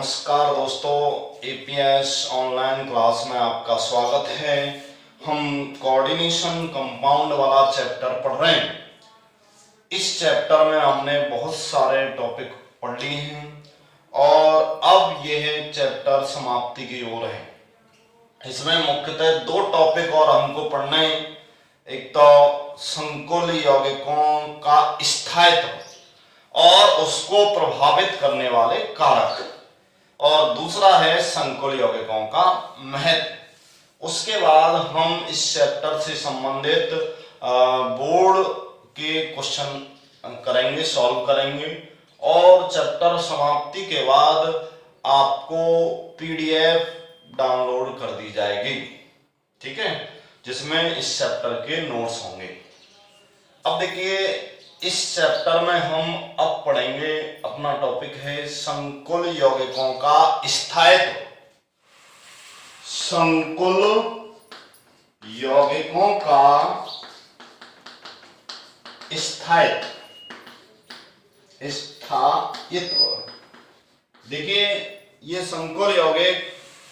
नमस्कार दोस्तों, APS online class में आपका स्वागत है। हम कोऑर्डिनेशन कंपाउंड वाला चैप्टर पढ़ रहे हैं। इस चैप्टर में हमने बहुत सारे टॉपिक पढ़ लिए हैं और अब यह चैप्टर समाप्ति की ओर है। इसमें मुख्यतः दो टॉपिक और हमको पढ़ने हैं। एक तो संकुल यौगिकों का स्थायित्व और उसको प्रभावित करने वाले कारक, और दूसरा है संकुल यौगिकों का महत्व। उसके बाद हम इस चैप्टर से संबंधित बोर्ड के क्वेश्चन करेंगे, सॉल्व करेंगे, और चैप्टर समाप्ति के बाद आपको पीडीएफ डाउनलोड कर दी जाएगी, ठीक है, जिसमें इस चैप्टर के नोट्स होंगे। अब देखिए, इस चैप्टर में हम अब पढ़ेंगे, अपना टॉपिक है संकुल यौगिकों का स्थायित्व। संकुल यौगिकों का स्थायित्व। देखिए, ये संकुल यौगिक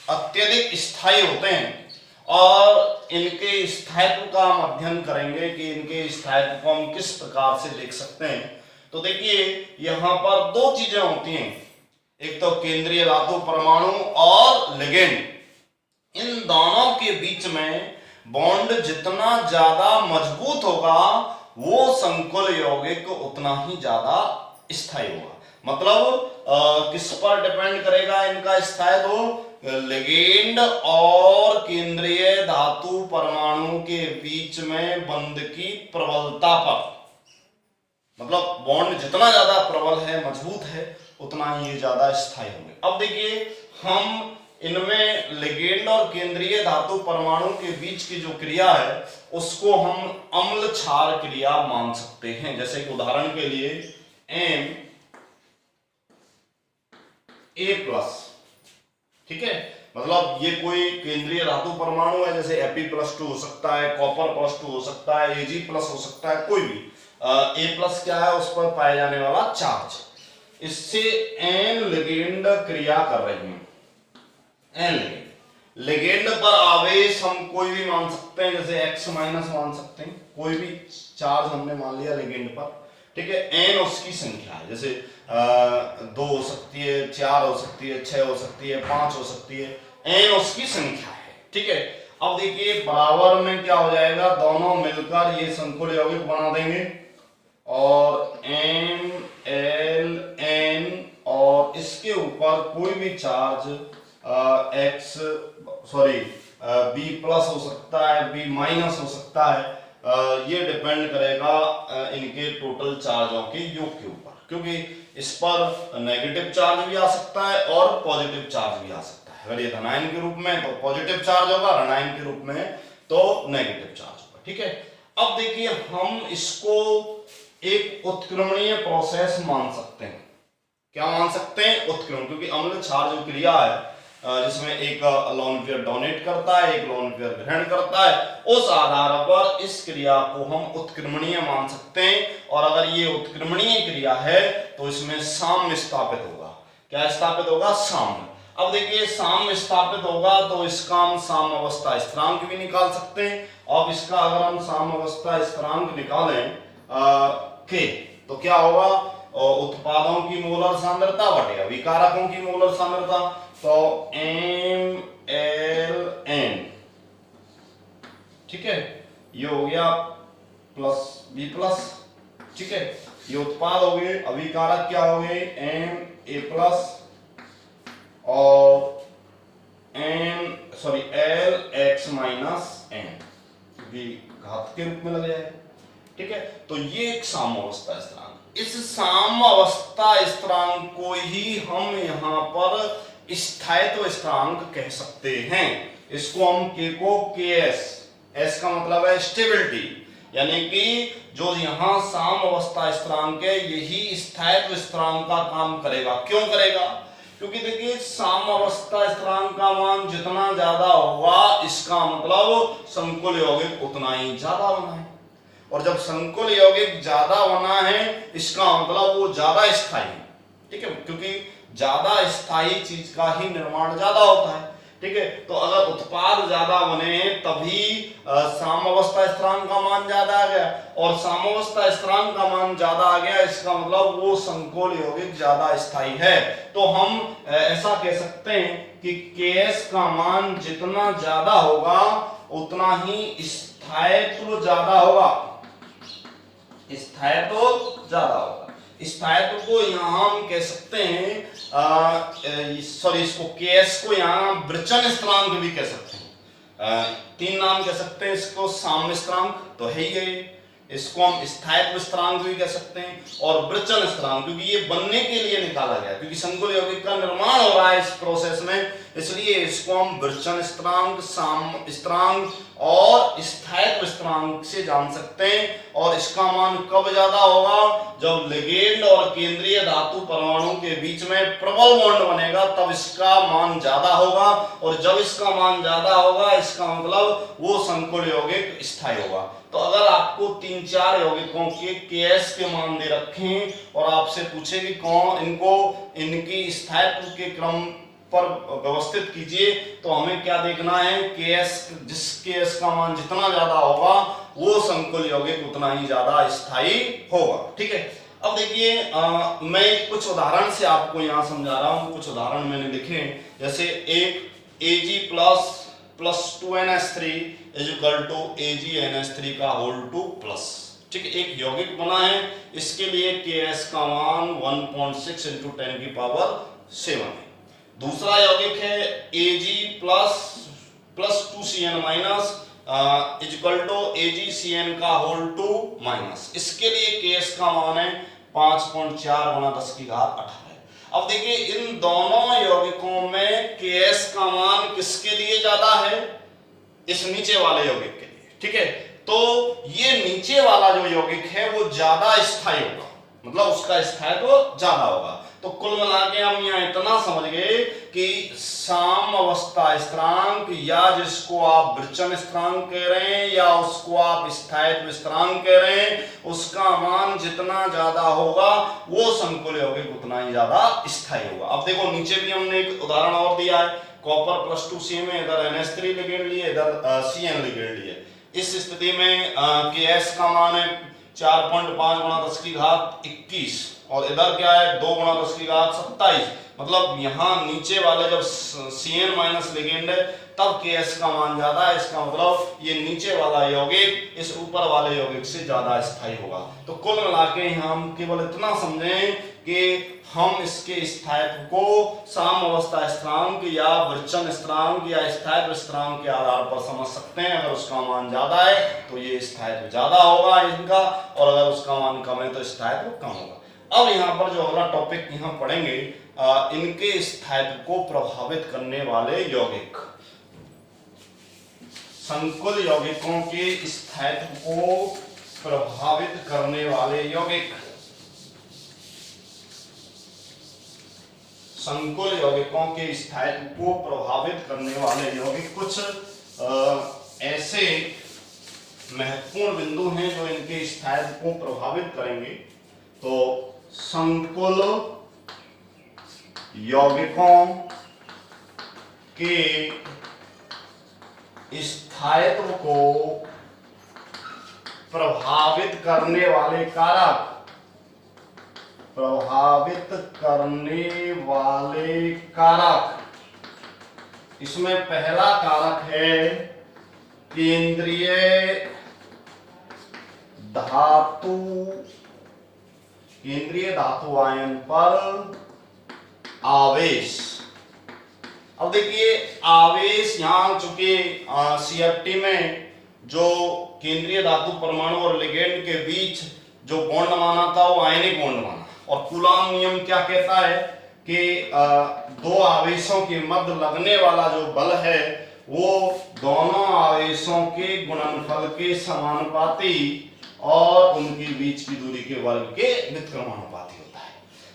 अत्यधिक स्थायी होते हैं और इनके स्थायित्व का हम अध्ययन करेंगे कि इनके स्थायित्व को हम किस प्रकार से देख सकते हैं। तो देखिए, यहां पर दो चीजें होती हैं, एक तो केंद्रीय धातु परमाणु और लिगेंड। इन दोनों के बीच में बॉन्ड जितना ज्यादा मजबूत होगा वो संकुल यौगिक उतना ही ज्यादा स्थायी होगा। मतलब किस पर डिपेंड करेगा इनका स्थायित्व? लिगेंड और केंद्रीय धातु परमाणु के बीच में बंध की प्रबलता पर। मतलब बॉन्ड जितना ज्यादा प्रबल है, मजबूत है, उतना ही ये ज्यादा स्थायी होंगे। अब देखिए, हम इनमें लिगेंड और केंद्रीय धातु परमाणु के बीच की जो क्रिया है उसको हम अम्ल क्षार क्रिया मान सकते हैं। जैसे कि उदाहरण के लिए Na+, ठीक है, मतलब ये कोई केंद्रीय धातु परमाणु है, जैसे Fe+2 हो सकता है, कॉपर+2 हो सकता है, Ag+ हो सकता है, कोई भी। A+ क्या है? उस पर पाए जाने वाला चार्ज। इससे N लिगेंड क्रिया कर रही है। N लिगेंड पर आवेश हम कोई भी मान सकते हैं, जैसे X- मान सकते हैं, कोई भी चार्ज हमने मान लिया लिगेंड पर, ठीक है। N उसकी संख्या है, जैसे 2 हो सकती है, 4 हो सकती है, 6 हो सकती है, 5 हो सकती है, N उसकी संख्या है, ठीक है। अब देखिए, बराबर में क्या हो जाएगा, दोनों मिलकर ये संकुल यौगिक बना देंगे और MLN, और इसके ऊपर कोई भी चार्ज B+ हो सकता है, B- हो सकता है। ये डिपेंड करेगा इनके टोटल चार्जों के योग के ऊपर, क्योंकि इस पर नेगेटिव चार्ज भी आ सकता है और पॉजिटिव चार्ज भी आ सकता है। अगर ये धनायन के रूप में तो पॉजिटिव चार्ज होगा, ऋणायन के रूप में तो नेगेटिव चार्ज होगा, ठीक है। अब देखिए, हम इसको एक उत्क्रमणीय प्रोसेस मान सकते हैं। क्या मान सकते हैं? उत्क्रमण, क्योंकि अम्ल क्षार जो क्रिया है जिसमें एक लोन पेयर डोनेट करता है, एक लोन पेयर ग्रहण करता है, उस आधार पर इस क्रिया को हम उत्क्रमणीय मान सकते हैं। और अगर ये उत्क्रमणीय क्रिया है तो इसमें साम्य स्थापित होगा। क्या स्थापित होगा? साम्य। अब देखिए, साम्य स्थापित होगा तो इसका हम साम्य अवस्था स्थिरांक भी निकाल सकते हैं। अब इसका अगर हम साम्य अवस्था स्थिरांक निकालें के, तो क्या होगा? उत्पादों की मोलर सांद्रता बटे अभिकारकों की मोलर सांद्रता, तो MLN, ठीक है, ये हो गया B+, ठीक है। ये उत्पाद हो गए, अभिकारक क्या हो गए? Na+ और LX-N, घात के रूप में लग जाएगा, ठीक है। तो ये एक साम्य अवस्था स्थिरांक। इस साम्य अवस्था स्थिरांक को ही हम यहाँ पर स्थायित्व स्थिरांक कह सकते हैं। इसको हम K को KS, S का मतलब है स्टेबिलिटी, यानी कि जो यहाँ साम्य अवस्था स्थिरांक है यही स्थायित्व स्थिरांक का काम करेगा। क्यों करेगा? क्योंकि देखिए, साम्य अवस्था स्थिरांक का मान जितना ज्यादा होगा, इसका मतलब संकुल यौगिक उतना ही ज्यादा बना है, और जब संकुल यौगिक ज्यादा बना है इसका मतलब वो ज्यादा स्थायी है, ठीक है, क्योंकि ज्यादा स्थायी चीज का ही निर्माण ज्यादा होता है। ठीक है, तो अगर उत्पाद ज्यादा बने तभी साम्यावस्था स्थिरांक का मान ज्यादा आ गया, और साम्यावस्था स्थिरांक का मान ज्यादा आ गया, इसका मतलब वो संकुल यौगिक ज्यादा स्थायी है। तो हम ऐसा कह सकते हैं कि Ks का मान जितना ज्यादा होगा उतना ही स्थायित्व ज्यादा होगा, स्थायित्व ज्यादा होगा। स्थायित्व को यहाँ हम कह सकते हैं सॉरी इसको Ks को यहाँ वृचन स्थिरांक भी कह सकते हैं। तीन नाम कह सकते हैं इसको, साम्य स्थिरांक तो है ही है, इसको हम स्थायित्व स्थिरांक भी कह सकते हैं, और वृचन स्थिरांक, क्योंकि ये बनने के लिए निकाला गया, क्योंकि संकुल यौगिक का निर्माण हो रहा है इस प्रोसेस में, इसलिए इसको हम वृचन स्थिरांक, साम्य स्थिरांक और स्थायित्व स्थिरांक से जान सकते हैं। और इसका मान कब ज्यादा होगा, जब लिगेंड और केंद्रीय धातु परमाणु के बीच में प्रबल बॉन्ड बनेगा तब इसका मान ज्यादा होगा, और जब इसका मान ज्यादा होगा इसका मतलब वो संकुल यौगिक स्थायी होगा। तो अगर आपको 3-4 यौगिकों के Ks के मान दे रखें और आपसे पूछे कि कौन इनको इनकी स्थायित्व के क्रम पर व्यवस्थित कीजिए, तो हमें क्या देखना है, Ks जिस Ks का मान जितना ज्यादा होगा वो संकुल यौगिक उतना ही ज्यादा स्थायी होगा। ठीक है, अब देखिए मैं कुछ उदाहरण से आपको यहाँ समझा रहा हूँ, कुछ उदाहरण मैंने लिखे, जैसे एक Ag plus 2NH3 is equal to AgNH3 का होल टू प्लस। ठीक है, एक यौगिक बना है, इसके लिए Ks का मान 1.6 × 10 की पावर 7 है। दूसरा यौगिक है Ag plus 2Cn minus is equal to AgCN का होल टू माइनस, इसके लिए Ks का मान है 5.4 × 10 की घात 18। अब देखिए इन दोनों यौगिकों में Ks का मान किसके लिए ज्यादा है, इस नीचे वाले यौगिक के लिए। ठीक है, तो ये नीचे वाला जो यौगिक है वो ज्यादा स्थायी होगा, मतलब उसका स्थायित्व ज्यादा होगा। तो कुल मिला के हम यहाँ इतना समझ गए कि साम्यावस्था स्थिरांक, या जिसको आप वृचन स्थिरांक कह रहे हैं या उसको आप स्थायित्व स्थिरांक कह रहे हैं, उसका मान जितना ज्यादा होगा वो संकुल यौगिक उतना ही ज्यादा स्थायी होगा। अब देखो नीचे भी हमने एक उदाहरण और दिया है, कॉपर प्लस 2Cm में इधर NH3 लिगेंड लिए, इधर Cn लिगेंड लिए। इस स्थिति में Ks का मान है 4.5 × 10 की घात 21, और इधर क्या है 2 × 10 की घात 27। मतलब यहाँ नीचे वाले जब Cn माइनस लिगेंड है तब Ks का मान ज्यादा है, इसका मतलब ये नीचे वाला यौगिक इस ऊपर वाले यौगिक से ज्यादा स्थायी होगा। तो कुल मिला के हम केवल इतना समझें कि हम इसके स्थायित्व को साम्यावस्था स्थिरांक या वृचन स्थिरांक या स्थायित्व स्थिरांक के आधार पर समझ सकते हैं। अगर उसका मान ज्यादा है तो ये स्थायित्व ज्यादा होगा इनका, और अगर उसका मान कम है तो स्थायित्व कम होगा। अब यहाँ पर जो अगला टॉपिक यहाँ पढ़ेंगे, इनके स्थायित्व को प्रभावित करने वाले यौगिक, संकुल यौगिकों के स्थायित्व को प्रभावित करने वाले यौगिक, संकुल यौगिकों के स्थायित्व को प्रभावित करने वाले यौगिक कुछ ऐसे महत्वपूर्ण बिंदु हैं जो इनके स्थायित्व को प्रभावित करेंगे। तो संकुल यौगिकों के स्थायित्व को प्रभावित करने वाले कारक, प्रभावित करने वाले कारक, इसमें पहला कारक है केंद्रीय धातु, केंद्रीय धातु आयन पर आवेश। अब देखिए आवेश, यहां चूंकि CFT में जो केंद्रीय धातु परमाणु और लिगेंड के बीच जो बॉन्ड माना था वो आयनिक बॉन्ड माना, और कूलॉम नियम क्या कहता है कि दो आवेशों के मध्य लगने वाला जो बल है वो दोनों आवेशों के गुणनफल के समानुपाती और उनके बीच की दूरी के वर्ग के व्युत्क्रमानुपाती होता है।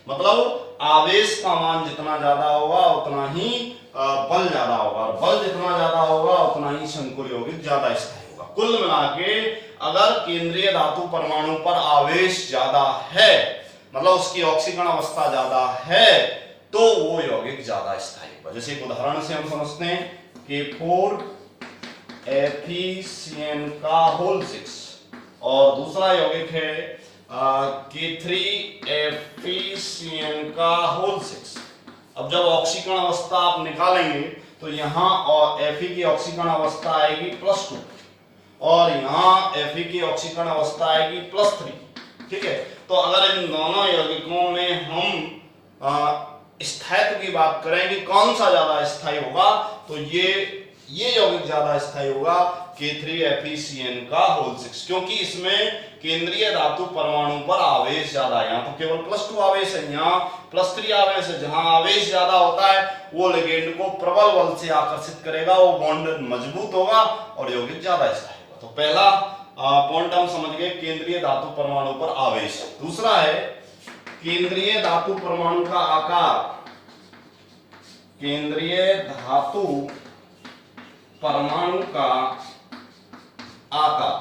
मतलब आवेश का मान जितना ज्यादा होगा उतना ही बल ज्यादा होगा, और बल जितना ज्यादा होगा उतना ही संकुल यौगिक ज्यादा स्थायी होगा। कुल मिला के अगर केंद्रीय धातु परमाणु पर आवेश ज्यादा है, मतलब उसकी ऑक्सीकरण अवस्था ज्यादा है, तो वो यौगिक ज्यादा स्थायी होगा। जैसे एक उदाहरण से हम समझते हैं कि 4FeCN का होल 6 और दूसरा यौगिक है K3FeCN का होल 6। अब जब ऑक्सीकरण अवस्था आप निकालेंगे तो यहाँ और Fe की ऑक्सीकरण अवस्था आएगी +2 और यहाँ Fe की ऑक्सीकरण अवस्था आएगी +3। ठीक है, तो अगर इन दोनों यौगिकों में हम स्थायित्व की बात करें कि कौन सा ज्यादा स्थायी होगा, तो ये यौगिक ज्यादा स्थायी होगा K3FeCN का होल 6, क्योंकि इसमें केंद्रीय धातु परमाणु पर आवेश ज्यादा है। यहाँ तो केवल +2 आवेश है, यहाँ +3 आवेश है। जहां आवेश ज्यादा होता है वो लिगेंड को प्रबल बल से आकर्षित करेगा, वो बॉन्ड मजबूत होगा और यौगिक ज्यादा स्थायी होगा। तो पहला पॉइंट हम समझ गए, केंद्रीय धातु परमाणु पर आवेश। दूसरा है केंद्रीय धातु परमाणु का आकार। केंद्रीय धातु परमाणु का आकार,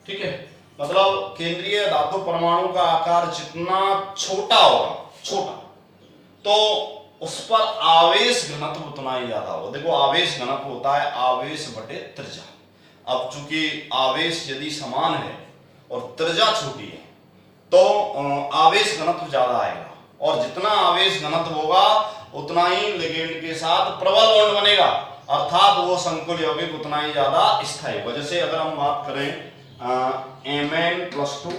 ठीक है, मतलब केंद्रीय धातु परमाणु का आकार जितना छोटा होगा, तो उस पर आवेश घनत्व उतना ही ज्यादा होगा। देखो आवेश घनत्व होता है आवेश बटे त्रिज्या। अब चूंकि आवेश यदि समान है और त्रिज्या छोटी है तो आवेश घनत्व ज्यादा आएगा, और जितना आवेश घनत्व होगा उतना ही लिगेंड के साथ प्रबल बॉन्ड बनेगा, अर्थात वो संकुल यौगिक उतना ही ज्यादा स्थायी होगा। जैसे अगर हम बात करें Mn+2,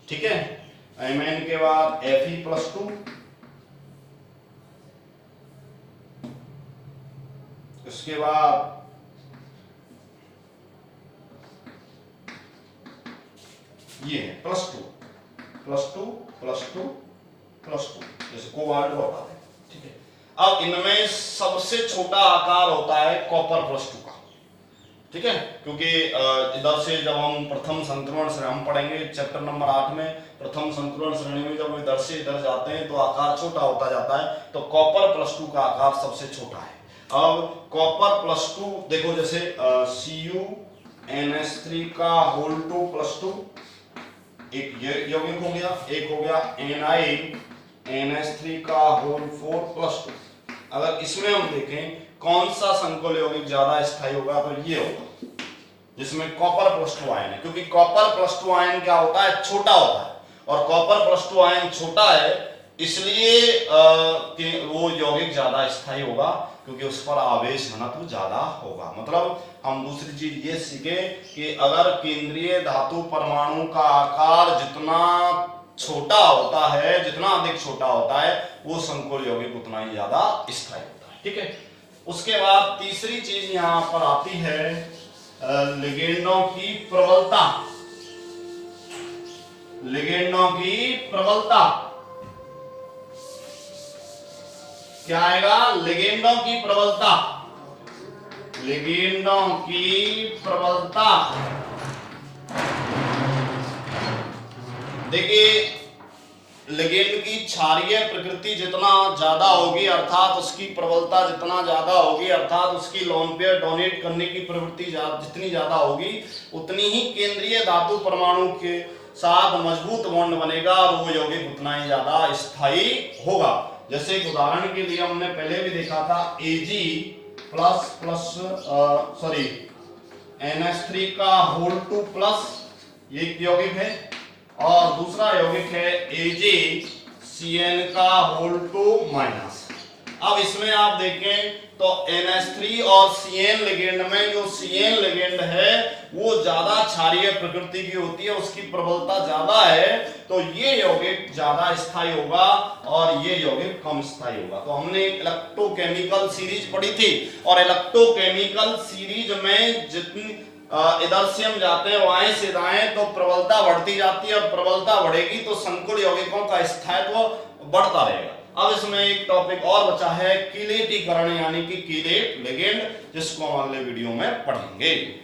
ठीक है, Mn के बाद Fe+2, उसके बाद ये है +2, जैसे कोबाल्ट होता है। ठीक है, अब इनमें सबसे छोटा आकार होता है कॉपर +2 का। ठीक है, क्योंकि इधर से जब हम प्रथम संक्रमण श्रेणी हम पढ़ेंगे चैप्टर नंबर 8 में, प्रथम संक्रमण श्रेणी में जब इधर से इधर जाते हैं तो आकार छोटा होता जाता है, तो कॉपर +2 का आकार सबसे छोटा है। अब कॉपर +2 देखो, जैसे CuNH3 का होल 2+2 एक ये यौगिक हो गया, एक हो गया NiNH3 का होल 4+2। अगर इसमें हम देखें कौन सा संकुल यौगिक ज्यादा स्थायी होगा, तो ये होगा जिसमें कॉपर +2 आयन है, क्योंकि कॉपर +2 आयन क्या होता है, छोटा होता है, और कॉपर +2 आयन छोटा है इसलिए कि वो यौगिक ज्यादा स्थायी होगा, क्योंकि उस पर आवेश घनत्व ज्यादा होगा। मतलब हम दूसरी चीज ये सीखे कि अगर केंद्रीय धातु परमाणु का आकार जितना छोटा होता है, जितना अधिक छोटा होता है, वो संकुल यौगिक उतना ही ज्यादा स्थायी होता है। ठीक है, उसके बाद तीसरी चीज यहां पर आती है लिगेंडों की प्रबलता। लिगेंडों की प्रबलता क्या आएगा, लिगेंडों की प्रबलता। लिगेंडों की प्रबलता, देखिए लिगेंड की क्षारीय प्रकृति जितना ज्यादा होगी, अर्थात उसकी प्रबलता जितना ज्यादा होगी, अर्थात उसकी लोन पेयर डोनेट करने की प्रवृत्ति जितनी ज्यादा होगी, उतनी ही केंद्रीय धातु परमाणु के साथ मजबूत बॉन्ड बनेगा और वो यौगिक उतना ही ज्यादा स्थायी होगा। जैसे एक उदाहरण के लिए हमने पहले भी देखा था NH3 का होल 2+, ये यौगिक है, और दूसरा यौगिक है AgCN का होल 2-। अब इसमें आप देखें तो NH3 और Cn लिगेंड में जो Cn लिगेंड है वो ज्यादा क्षारीय प्रकृति की होती है, उसकी प्रबलता ज्यादा है, तो ये यौगिक ज्यादा स्थायी होगा और ये यौगिक कम स्थायी होगा। तो हमने इलेक्ट्रोकेमिकल सीरीज पढ़ी थी, और इलेक्ट्रोकेमिकल सीरीज में जितनी इधर से हम जाते हैं बाएं से दाएं तो प्रबलता बढ़ती जाती है, और प्रबलता बढ़ेगी तो संकुल यौगिकों का स्थायित्व बढ़ता रहेगा। अब इसमें एक टॉपिक और बचा है किलेटीकरण, यानी कि किलेट लिगेंड, जिसको हम अगले वीडियो में पढ़ेंगे।